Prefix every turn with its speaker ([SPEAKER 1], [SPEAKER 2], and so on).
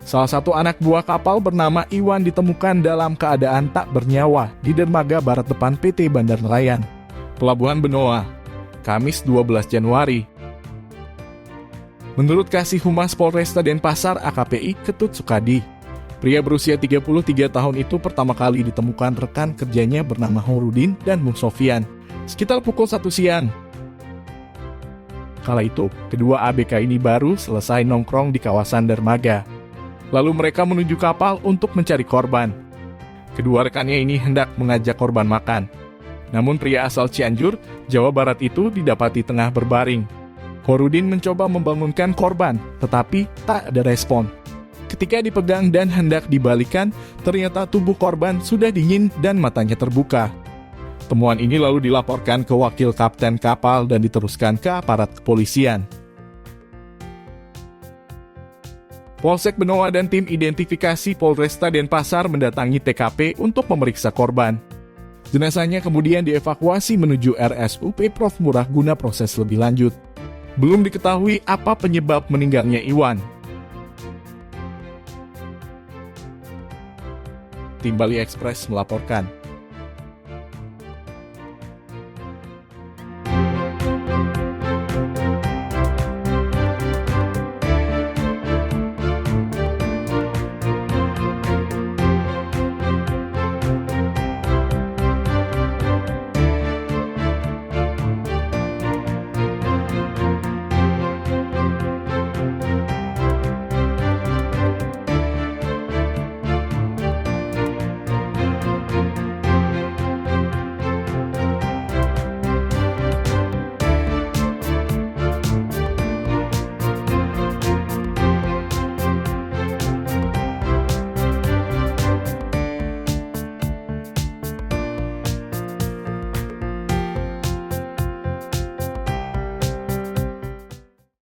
[SPEAKER 1] Salah satu anak buah kapal bernama Iwan ditemukan dalam keadaan tak bernyawa di dermaga barat depan PT Bandar Nelayan, Pelabuhan Benoa, Kamis 12 Januari. Menurut Kasih Humas Polresta Denpasar AKPI Ketut Sukadi, pria berusia 33 tahun itu pertama kali ditemukan rekan kerjanya bernama Horudin dan Bung Sofian sekitar pukul 1 siang. Kala itu, kedua ABK ini baru selesai nongkrong di kawasan dermaga. Lalu mereka menuju kapal untuk mencari korban. Kedua rekannya ini hendak mengajak korban makan. Namun pria asal Cianjur, Jawa Barat itu didapati tengah berbaring. Horudin mencoba membangunkan korban, tetapi tak ada respon. Ketika dipegang dan hendak dibalikan, ternyata tubuh korban sudah dingin dan matanya terbuka. Temuan ini lalu dilaporkan ke wakil kapten kapal dan diteruskan ke aparat kepolisian. Polsek Benoa dan tim identifikasi Polresta Denpasar mendatangi TKP untuk memeriksa korban. Jenazahnya kemudian dievakuasi menuju RSUP Prof Murah guna proses lebih lanjut. Belum diketahui apa penyebab meninggalnya Iwan. Tim Bali Express melaporkan.